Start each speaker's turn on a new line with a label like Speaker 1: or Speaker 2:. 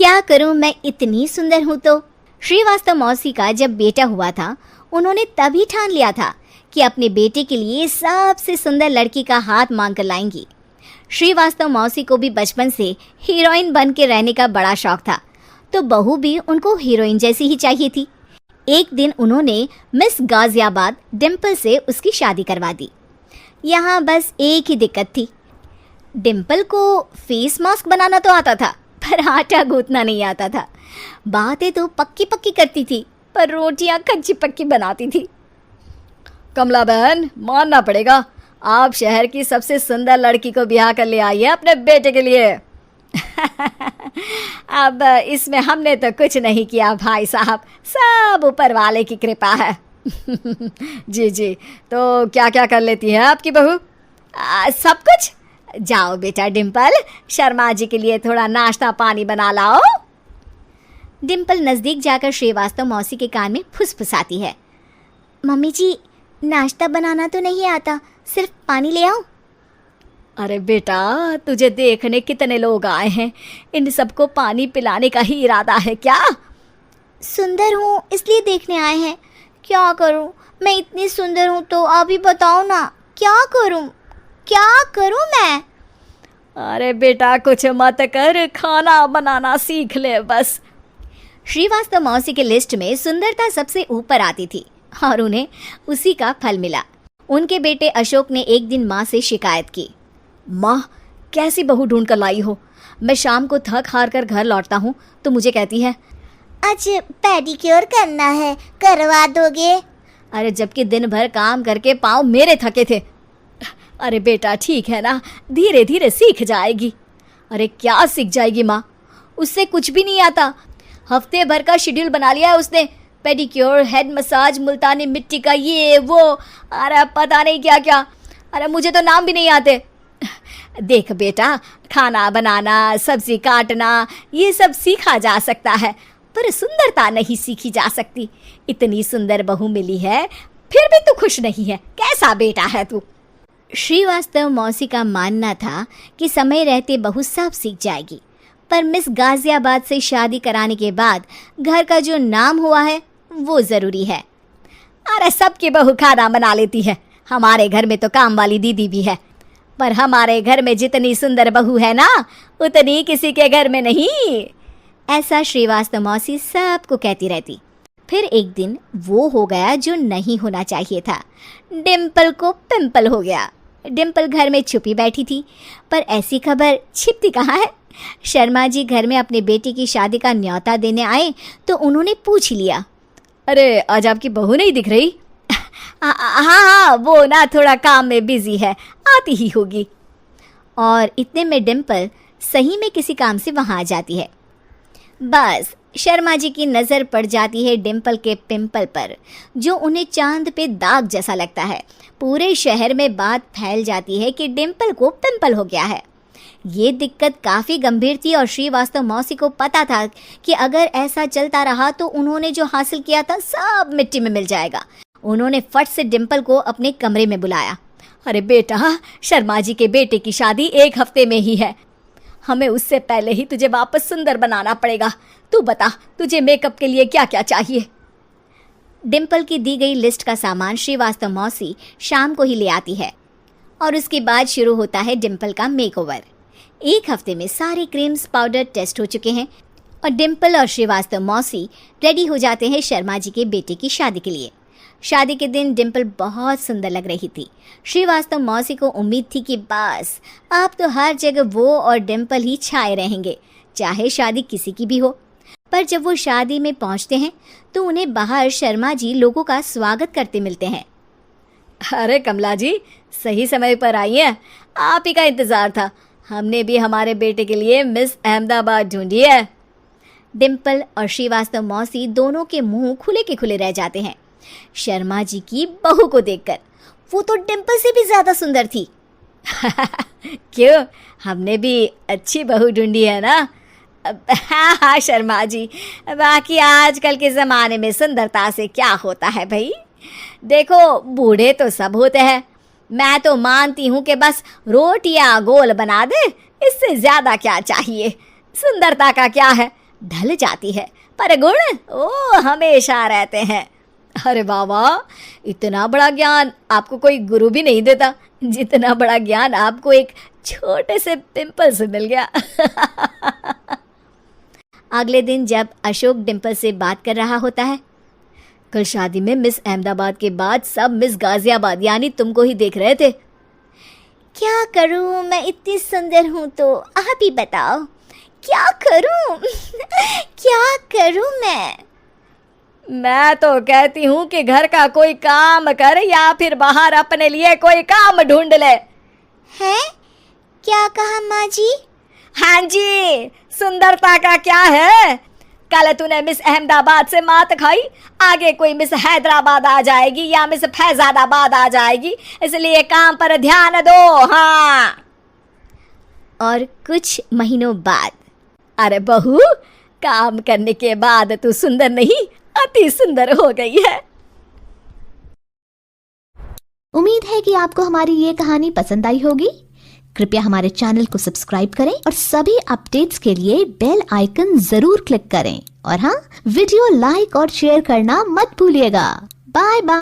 Speaker 1: क्या करूं, मैं इतनी सुंदर हूं तो। श्रीवास्तव मौसी का जब बेटा हुआ था, उन्होंने तभी ठान लिया था कि अपने बेटे के लिए सबसे सुंदर लड़की का हाथ मांग कर लाएंगी। श्रीवास्तव मौसी को भी बचपन से हीरोइन बन के रहने का बड़ा शौक था, तो बहू भी उनको हीरोइन जैसी ही चाहिए थी। एक दिन उन्होंने मिस गाजियाबाद डिम्पल से उसकी शादी करवा दी। यहाँ बस एक ही दिक्कत थी, डिम्पल को फेस मास्क बनाना तो आता था, पर आटा गूंथना नहीं आता था। बातें तो पक्की पक्की करती थी, पर रोटियां कच्ची पक्की बनाती थी।
Speaker 2: कमला बहन, मानना पड़ेगा, आप शहर की सबसे सुंदर लड़की को ब्याह कर ले आई है अपने बेटे के लिए।
Speaker 1: अब इसमें हमने तो कुछ नहीं किया भाई साहब, सब ऊपर वाले की कृपा है।
Speaker 2: जी जी, तो क्या क्या कर लेती है आपकी बहू?
Speaker 1: सब कुछ। जाओ बेटा डिम्पल, शर्मा जी के लिए थोड़ा नाश्ता पानी बना लाओ। डिम्पल नज़दीक जाकर श्रीवास्तव मौसी के कान में फुसफुसाती है। मम्मी जी, नाश्ता बनाना तो नहीं आता, सिर्फ पानी ले आओ।
Speaker 2: अरे बेटा, तुझे देखने कितने लोग आए हैं, इन सबको पानी पिलाने का ही इरादा है क्या?
Speaker 1: सुंदर हूँ इसलिए देखने आए हैं। क्या करूँ, मैं इतनी सुंदर हूँ तो आप ही बताओ ना, क्या करूँ मैं?
Speaker 2: अरे बेटा, कुछ मत कर, खाना बनाना सीख ले बस।
Speaker 1: श्रीवास्तव मौसी के लिस्ट में सुंदरता सबसे ऊपर आती थी और उन्हें उसी का फल मिला। उनके बेटे अशोक ने एक दिन माँ से शिकायत की।
Speaker 2: माँ, कैसी बहू ढूंढ कर लाई हो? मैं शाम को थक हार कर घर लौटता हूँ तो मुझे कहती है,
Speaker 1: आज पेडिक्योर करना है, करवा दोगे?
Speaker 2: अरे जबकि दिन भर काम करके पाँव मेरे थके थे। अरे बेटा ठीक है ना, धीरे धीरे सीख जाएगी। अरे क्या सीख जाएगी माँ, उससे कुछ भी नहीं आता। हफ्ते भर का शेड्यूल बना लिया है उसने, पेडिक्योर, हेड मसाज, मुल्तानी मिट्टी का ये वो, अरे पता नहीं क्या क्या। अरे मुझे तो नाम भी नहीं आते।
Speaker 1: देख बेटा, खाना बनाना, सब्जी काटना, ये सब सीखा जा सकता है, पर सुंदरता नहीं सीखी जा सकती। इतनी सुंदर बहू मिली है, फिर भी तू खुश नहीं है, कैसा बेटा है तू? श्रीवास्तव मौसी का मानना था कि समय रहते बहू सब सीख जाएगी, पर मिस गाजियाबाद से शादी कराने के बाद घर का जो नाम हुआ है वो ज़रूरी है। अरे सबकी बहू खाना बना लेती है, हमारे घर में तो काम वाली दीदी भी है, पर हमारे घर में जितनी सुंदर बहू है ना, उतनी किसी के घर में नहीं। ऐसा श्रीवास्तव मौसी सबको कहती रहती। फिर एक दिन वो हो गया जो नहीं होना चाहिए था, डिम्पल को पिंपल हो गया। डिम्पल घर में छुपी बैठी थी, पर ऐसी खबर छिपती कहाँ है। शर्मा जी घर में अपने बेटी की शादी का न्योता देने आए तो उन्होंने पूछ लिया,
Speaker 2: अरे आज आपकी बहू नहीं दिख रही?
Speaker 1: हाँ, वो ना थोड़ा काम में बिजी है, आती ही होगी। और इतने में डिम्पल सही में किसी काम से वहाँ आ जाती है। बस शर्मा जी की नज़र पड़ जाती है डिम्पल के पिंपल पर, जो उन्हें चांद पे दाग जैसा लगता है। पूरे शहर में बात फैल जाती है कि डिम्पल को पिंपल हो गया है। ये दिक्कत काफ़ी गंभीर थी और श्रीवास्तव मौसी को पता था कि अगर ऐसा चलता रहा तो उन्होंने जो हासिल किया था सब मिट्टी में मिल जाएगा। उन्होंने फट से डिम्पल को अपने कमरे में बुलाया।
Speaker 2: अरे बेटा, शर्मा जी के बेटे की शादी 1 हफ्ते में ही है, हमें उससे पहले ही तुझे वापस सुंदर बनाना पड़ेगा। तू बता, तुझे मेकअप के लिए क्या क्या चाहिए?
Speaker 1: डिम्पल की दी गई लिस्ट का सामान श्रीवास्तव मौसी शाम को ही ले आती है और उसके बाद शुरू होता है डिम्पल का मेकओवर। 1 हफ्ते में सारे क्रीम्स पाउडर टेस्ट हो चुके हैं और डिम्पल और श्रीवास्तव मौसी रेडी हो जाते हैं शर्मा जी के बेटे की शादी के लिए। शादी के दिन डिम्पल बहुत सुंदर लग रही थी। श्रीवास्तव मौसी को उम्मीद थी कि बस अब तो हर जगह वो और डिम्पल ही छाए रहेंगे, चाहे शादी किसी की भी हो। पर जब वो शादी में पहुंचते हैं तो उन्हें बाहर शर्मा जी लोगों का स्वागत करते मिलते हैं।
Speaker 2: अरे कमला जी, सही समय पर आई हैं, आप ही का इंतज़ार था। हमने भी हमारे बेटे के लिए मिस अहमदाबाद ढूंढी है।
Speaker 1: डिम्पल और श्रीवास्तव मौसी दोनों के मुंह खुले के खुले रह जाते हैं शर्मा जी की बहू को देखकर। वो तो डिम्पल से भी ज़्यादा सुंदर थी।
Speaker 2: क्यों, हमने भी अच्छी बहू ढूंढी है ना?
Speaker 1: हाँ शर्मा जी, बाकी आजकल के ज़माने में सुंदरता से क्या होता है भाई। देखो, बूढ़े तो सब होते हैं, मैं तो मानती हूँ कि बस रोटियाँ गोल बना दे, इससे ज़्यादा क्या चाहिए। सुंदरता का क्या है, ढल जाती है, पर गुण ओ हमेशा रहते हैं। अरे बाबा, इतना बड़ा ज्ञान आपको कोई गुरु भी नहीं देता जितना बड़ा ज्ञान आपको एक छोटे से पिंपल से मिल गया। अगले दिन जब अशोक डिम्पल से बात कर रहा होता है, कल शादी में मिस अहमदाबाद के बाद सब मिस गाजियाबाद यानी तुमको ही देख रहे थे।
Speaker 2: क्या करूं, मैं इतनी सुंदर हूं तो आप ही बताओ क्या करूं? क्या करूं
Speaker 1: मैं तो कहती हूँ कि घर का कोई काम कर या फिर बाहर अपने लिए कोई काम ढूंढ ले।
Speaker 2: हैं? क्या कहा माँ जी?
Speaker 1: हाँ जी, सुंदरता का क्या है? कल तूने मिस अहमदाबाद से मात खाई, आगे कोई मिस हैदराबाद आ जाएगी या मिस फैजादाबाद आ जाएगी, इसलिए काम पर ध्यान दो। हाँ।
Speaker 2: और कुछ महीनों बाद,
Speaker 1: अरे बहू, काम करने के बाद तू सुंदर नहीं अति सुंदर हो गई है।
Speaker 3: उम्मीद है कि आपको हमारी ये कहानी पसंद आई होगी। कृपया हमारे चैनल को सब्सक्राइब करें और सभी अपडेट्स के लिए बेल आइकन जरूर क्लिक करें। और हाँ, वीडियो लाइक और शेयर करना मत भूलिएगा। Bye bye.